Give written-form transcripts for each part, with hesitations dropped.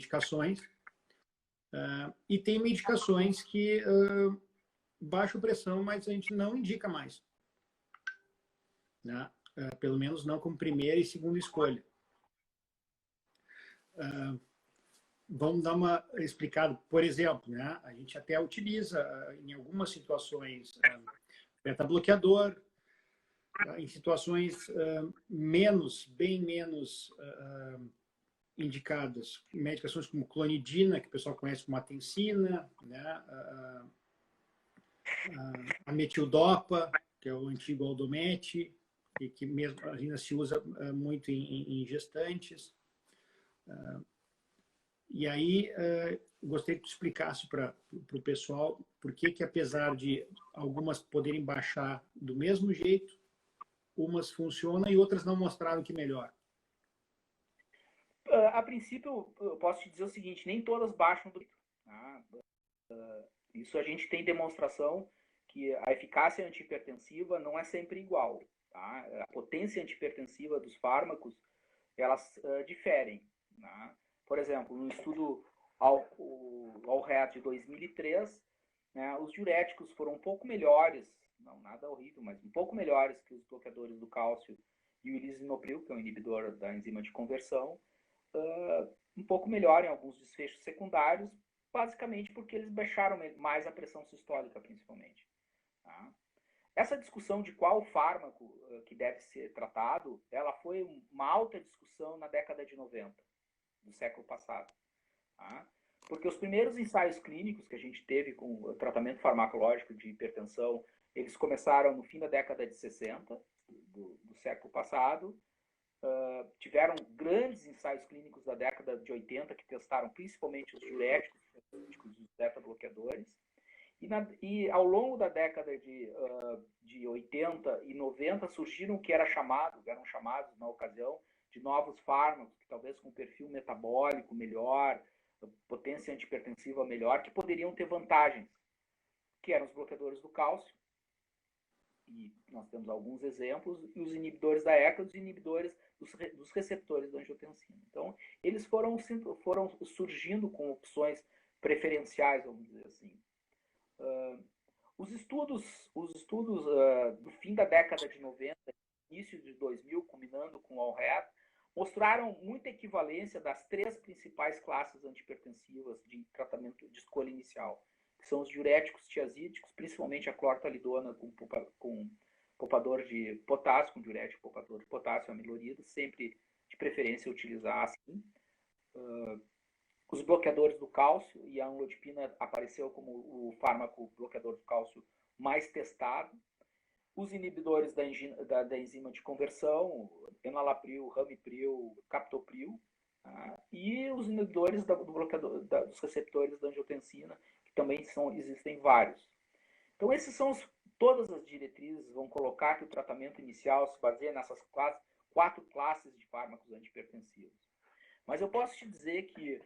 medicações, e tem medicações que baixam pressão, mas a gente não indica mais, né? Pelo menos não como primeira e segunda escolha. Vamos dar uma explicada. Por exemplo, né, a gente até utiliza, em algumas situações, beta-bloqueador, em situações bem menos indicadas, medicações como clonidina, que o pessoal conhece como atencina, né, a metildopa, que é o antigo Aldomete, e que mesmo ainda se usa muito em gestantes. E aí, gostaria que tu explicasse para o pessoal por que, apesar de algumas poderem baixar do mesmo jeito, umas funcionam e outras não mostraram que melhor. A princípio, eu posso te dizer o seguinte, nem todas baixam do jeito. Tá? Isso a gente tem demonstração que a eficácia antihipertensiva não é sempre igual. Tá? A potência antihipertensiva dos fármacos, elas diferem. Tá? Por exemplo, no estudo ALREAT de 2003, né, os diuréticos foram um pouco melhores, não nada horrível, mas um pouco melhores que os bloqueadores do cálcio e o lisinopril, que é um inibidor da enzima de conversão, um pouco melhor em alguns desfechos secundários, basicamente porque eles baixaram mais a pressão sistólica, principalmente. Tá? Essa discussão de qual fármaco que deve ser tratado, ela foi uma alta discussão na década de 90 do século passado. Tá? Porque os primeiros ensaios clínicos que a gente teve com o tratamento farmacológico de hipertensão, eles começaram no fim da década de 60 do século passado. Tiveram grandes ensaios clínicos da década de 80 que testaram principalmente os diuréticos, os beta-bloqueadores. E ao longo da década de 80 e 90 surgiram o que eram chamados na ocasião de novos fármacos, que talvez com perfil metabólico melhor, potência antihipertensiva melhor, que poderiam ter vantagens, que eram os bloqueadores do cálcio, e nós temos alguns exemplos, e os inibidores da ECA, os inibidores dos receptores da angiotensina. Então, eles foram surgindo com opções preferenciais, vamos dizer assim. Os estudos do fim da década de 90, início de 2000, culminando com o ALREAT, mostraram muita equivalência das três principais classes antihipertensivas de tratamento de escolha inicial, que são os diuréticos tiazídicos, principalmente a clortalidona com poupador de potássio, com diurético poupador de potássio, amilorida, sempre de preferência utilizar assim. Os bloqueadores do cálcio, e a amlodipina apareceu como o fármaco bloqueador do cálcio mais testado. Os inibidores da enzima de conversão, enalapril, ramipril, captopril, tá? E os inibidores dos receptores da angiotensina, que também existem vários. Então, todas as diretrizes vão colocar que o tratamento inicial se baseia nessas quatro classes de fármacos antihipertensivos. Mas eu posso te dizer que,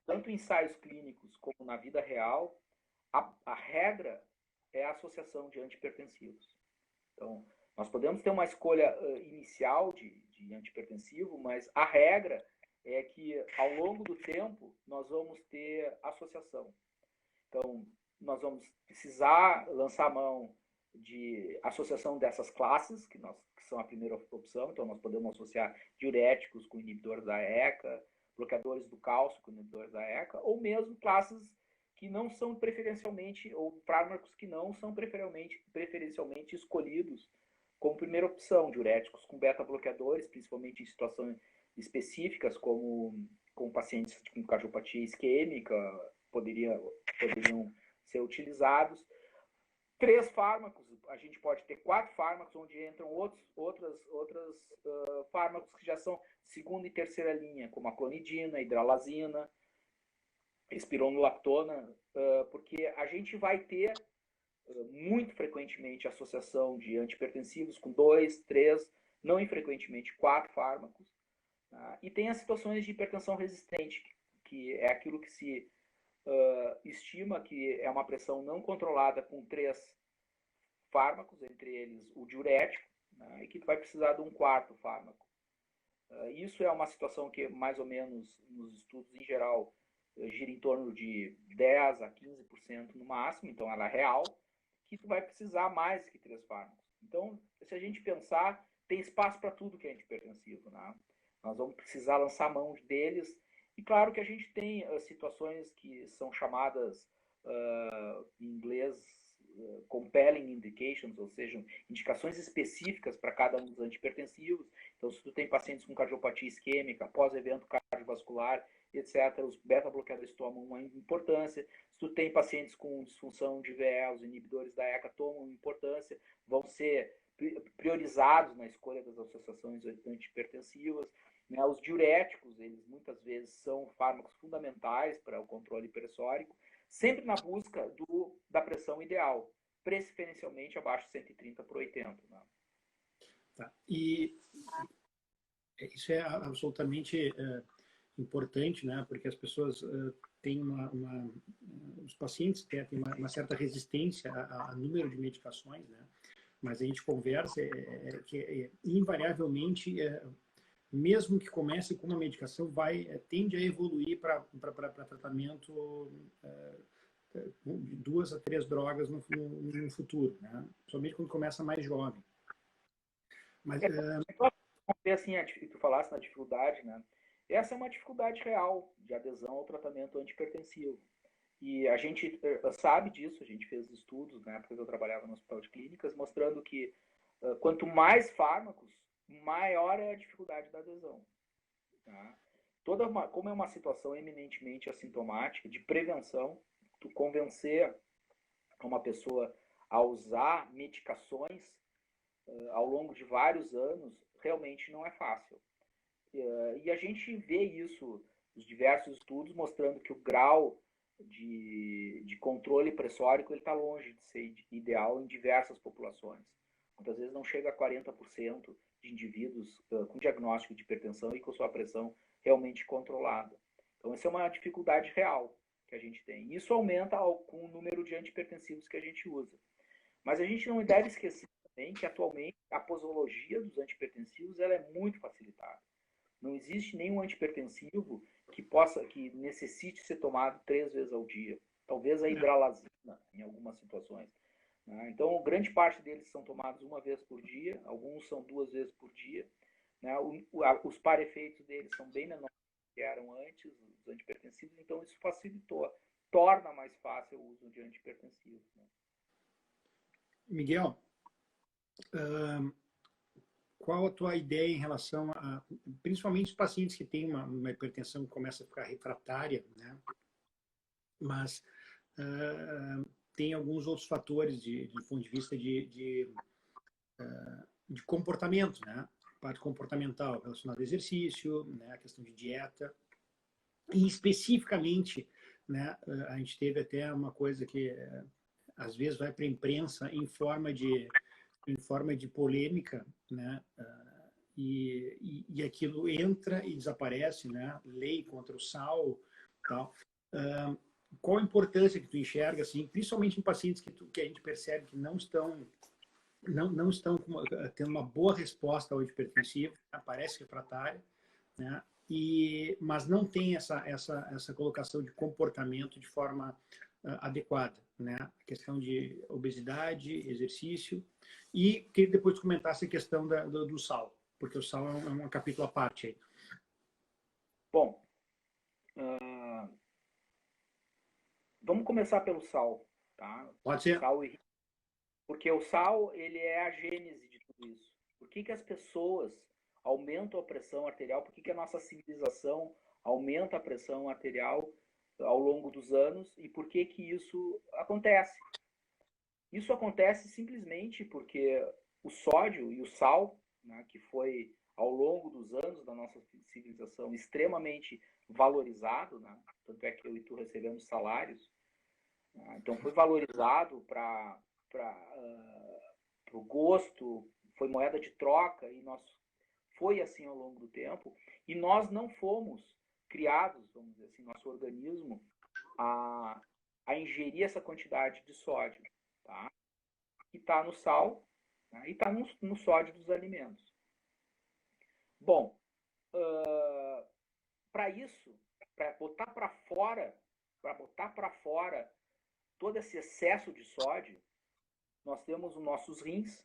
tanto em ensaios clínicos como na vida real, a regra é a associação de antihipertensivos. Então, nós podemos ter uma escolha inicial de antihipertensivo, mas a regra é que, ao longo do tempo, nós vamos ter associação. Então, nós vamos precisar lançar mão de associação dessas classes, que são a primeira opção. Então, nós podemos associar diuréticos com inibidores da ECA, bloqueadores do cálcio com inibidores da ECA, ou mesmo classes que não são preferencialmente, ou fármacos que não são preferencialmente escolhidos como primeira opção, diuréticos com beta-bloqueadores, principalmente em situações específicas, como pacientes com cardiopatia isquêmica, poderiam ser utilizados. 3 fármacos, a gente pode ter 4 fármacos, onde entram outros fármacos que já são segunda e terceira linha, como a clonidina, a hidralazina, espironolactona, porque a gente vai ter muito frequentemente associação de antihipertensivos com 2, 3, não infrequentemente 4 fármacos. Tá? E tem as situações de hipertensão resistente, que é aquilo que se estima que é uma pressão não controlada com 3 fármacos, entre eles o diurético, né, e que vai precisar de um 4º fármaco. Isso é uma situação que, mais ou menos, nos estudos em geral, gira em torno de 10 a 15% no máximo, então ela é real, que tu vai precisar mais que 3 fármacos. Então, se a gente pensar, tem espaço para tudo que é antihipertensivo, né? Nós vamos precisar lançar mão deles. E claro que a gente tem situações que são chamadas, em inglês, compelling indications, ou seja, indicações específicas para cada um dos antihipertensivos. Então, se tu tem pacientes com cardiopatia isquêmica, pós-evento cardiovascular, etc., os beta-bloqueadores tomam uma importância. Se tu tem pacientes com disfunção de VE, os inibidores da ECA tomam importância, vão ser priorizados na escolha das associações antihipertensivas. Né? Os diuréticos, eles muitas vezes são fármacos fundamentais para o controle hipersórico, sempre na busca da pressão ideal, preferencialmente abaixo de 130/80. Né? Tá. E isso é absolutamente importante, né? Porque as pessoas têm os pacientes têm uma certa resistência a número de medicações, né? Mas a gente conversa que invariavelmente, mesmo que comece com uma medicação, tende a evoluir para tratamento de 2 a 3 drogas no futuro, né? Somente quando começa mais jovem. Mas assim, tu falasse na dificuldade, né? Essa é uma dificuldade real de adesão ao tratamento antihipertensivo. E a gente sabe disso, a gente fez estudos, na época que eu trabalhava no hospital de clínicas, mostrando que quanto mais fármacos, maior é a dificuldade da adesão. Tá? Como é uma situação eminentemente assintomática, de prevenção, tu convencer uma pessoa a usar medicações ao longo de vários anos, realmente não é fácil. E a gente vê isso, os diversos estudos mostrando que o grau de controle pressórico está longe de ser ideal em diversas populações. Muitas vezes não chega a 40% de indivíduos com diagnóstico de hipertensão e com sua pressão realmente controlada. Então, essa é uma dificuldade real que a gente tem. Isso aumenta com o número de antihipertensivos que a gente usa. Mas a gente não deve esquecer também que, atualmente, a posologia dos antihipertensivos ela é muito facilitada. Não existe nenhum antihipertensivo que necessite ser tomado 3 vezes ao dia. Talvez a hidralazina, em algumas situações. Né? Então, grande parte deles são tomados 1 vez por dia, alguns são 2 vezes por dia. Né? Os par-efeitos deles são bem menores do que eram antes, os antihipertensivos, então isso facilitou, torna mais fácil o uso de antihipertensivos. Né? Miguel, qual a tua ideia em relação principalmente os pacientes que têm uma hipertensão que começa a ficar refratária, né? Mas tem alguns outros fatores do ponto de vista de comportamento, né? Parte comportamental relacionada ao exercício, né? A questão de dieta. E especificamente, né? A gente teve até uma coisa que às vezes vai para a imprensa em forma de polêmica, né? E aquilo entra e desaparece, né? Lei contra o sal, tal. Qual a importância que tu enxerga, assim, principalmente em pacientes que a gente percebe que não estão tendo uma boa resposta ao antihipertensivo, aparece refratária, né? Mas não tem essa colocação de comportamento de forma adequada, né? A questão de obesidade, exercício, e queria depois comentasse a questão do sal, porque o sal é um capítulo à parte aí. Bom, vamos começar pelo sal, tá? Pode ser? Porque o sal, ele é a gênese de tudo isso. Por que as pessoas aumentam a pressão arterial? Por que a nossa civilização aumenta a pressão arterial ao longo dos anos? E por que isso acontece? Isso acontece simplesmente porque o sódio e o sal, né, que foi ao longo dos anos da nossa civilização extremamente valorizado, né? Tanto é que eu e tu recebemos salários, né? Então foi valorizado para o gosto, foi moeda de troca e foi assim ao longo do tempo, e nós não fomos criados, vamos dizer assim, nosso organismo a ingerir essa quantidade de sódio, tá? Que está no sal, né? E está no sódio dos alimentos. Bom, para isso, para botar para fora todo esse excesso de sódio, nós temos os nossos rins,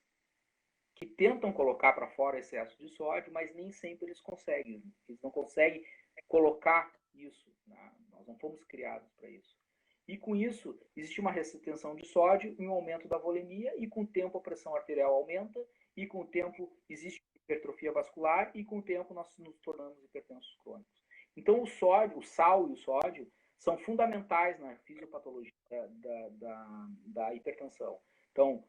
que tentam colocar para fora excesso de sódio, mas nem sempre eles conseguem. Eles não conseguem colocar isso. Né? Nós não fomos criados para isso. E com isso, existe uma retenção de sódio e um aumento da volemia, e com o tempo a pressão arterial aumenta, e com o tempo existe hipertrofia vascular, e com o tempo nós nos tornamos hipertensos crônicos. Então, o sal e o sódio são fundamentais na fisiopatologia da hipertensão. Então,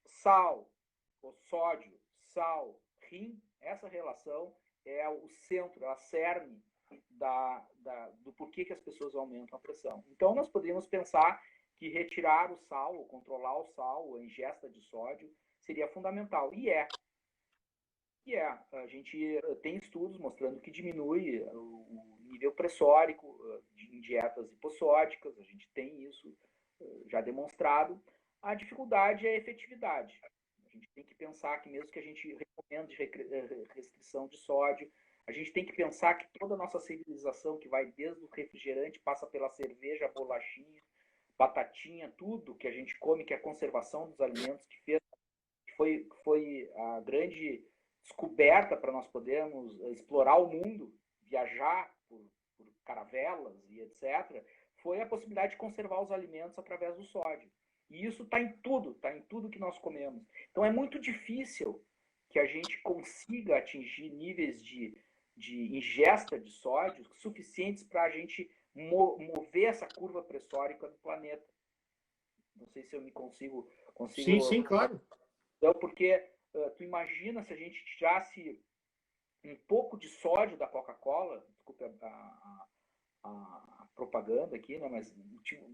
sal, o sódio, sal, rim, essa relação é o centro, é a cerne do porquê que as pessoas aumentam a pressão. Então, nós poderíamos pensar que retirar o sal, ou controlar o sal, a ingesta de sódio, seria fundamental. E é. A gente tem estudos mostrando que diminui o nível pressórico em dietas hipossódicas, a gente tem isso já demonstrado. A dificuldade é a efetividade. A gente tem que pensar que mesmo que a gente recomende restrição de sódio, a gente tem que pensar que toda a nossa civilização, que vai desde o refrigerante, passa pela cerveja, bolachinha, batatinha, tudo que a gente come, que é a conservação dos alimentos, que foi a grande descoberta para nós podermos explorar o mundo, viajar por caravelas e etc., foi a possibilidade de conservar os alimentos através do sódio. E isso está em tudo que nós comemos. Então é muito difícil que a gente consiga atingir níveis de ingesta de sódio suficientes para a gente mover essa curva pressórica do planeta. Não sei se eu me consigo... Sim, claro. Então, porque tu imagina se a gente tirasse um pouco de sódio da Coca-Cola, desculpe a propaganda aqui, né? Mas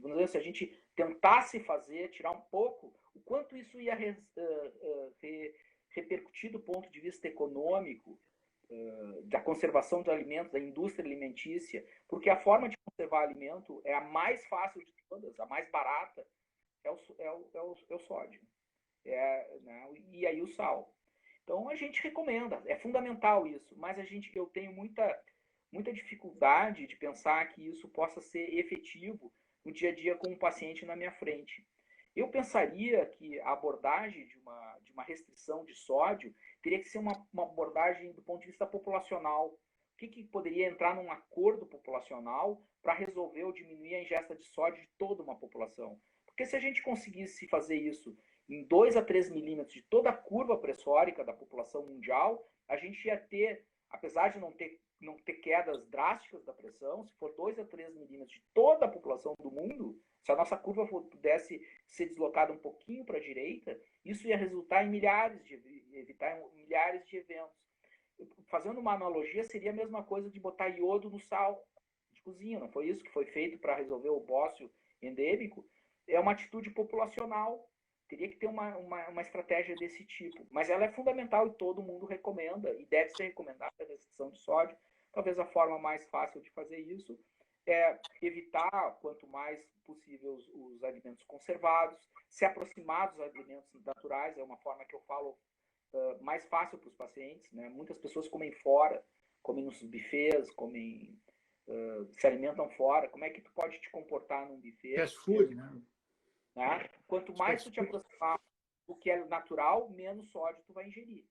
vamos dizer, se a gente tentasse tirar um pouco, o quanto isso ia repercutir do ponto de vista econômico, da conservação de alimentos, da indústria alimentícia, porque a forma de conservar alimento é a mais fácil de todas, a mais barata, é o sódio. Né? E aí o sal. Então a gente recomenda, é fundamental isso, mas eu tenho muita dificuldade de pensar que isso possa ser efetivo no dia a dia com um paciente na minha frente. Eu pensaria que a abordagem de uma restrição de sódio teria que ser uma abordagem do ponto de vista populacional. O que poderia entrar num acordo populacional para resolver ou diminuir a ingesta de sódio de toda uma população? Porque se a gente conseguisse fazer isso em 2 a 3 milímetros de toda a curva pressórica da população mundial, a gente ia ter, apesar de não ter quedas drásticas da pressão, se for 2 a 3 milímetros de toda a população do mundo, se a nossa curva pudesse ser deslocada um pouquinho para a direita, isso ia resultar em evitar milhares de eventos. Fazendo uma analogia, seria a mesma coisa de botar iodo no sal de cozinha, não foi isso que foi feito para resolver o bócio endêmico? É uma atitude populacional. Teria que ter uma estratégia desse tipo. Mas ela é fundamental e todo mundo recomenda, e deve ser recomendada a restrição de sódio. Talvez a forma mais fácil de fazer isso é evitar, quanto mais possível, os alimentos conservados, se aproximar dos alimentos naturais, é uma forma que eu falo mais fácil para os pacientes. Né? Muitas pessoas comem fora, comem nos buffets, se alimentam fora. Como é que tu pode te comportar num buffet? Fast food, né? Né? Quanto mais tu te aproximar do que é natural, menos sódio tu vai ingerir.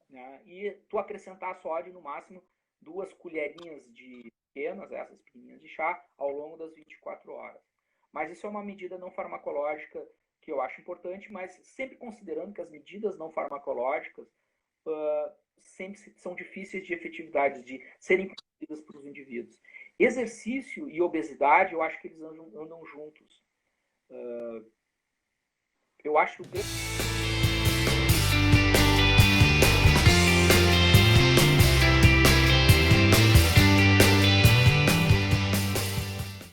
Né? E tu acrescentar sódio no máximo 2 colherinhas de pequenas, essas pequenininhas de chá, ao longo das 24 horas. Mas isso é uma medida não farmacológica que eu acho importante, mas sempre considerando que as medidas não farmacológicas sempre são difíceis de efetividade, de serem cumpridas para os indivíduos. Exercício e obesidade, eu acho que eles andam juntos. Eu acho que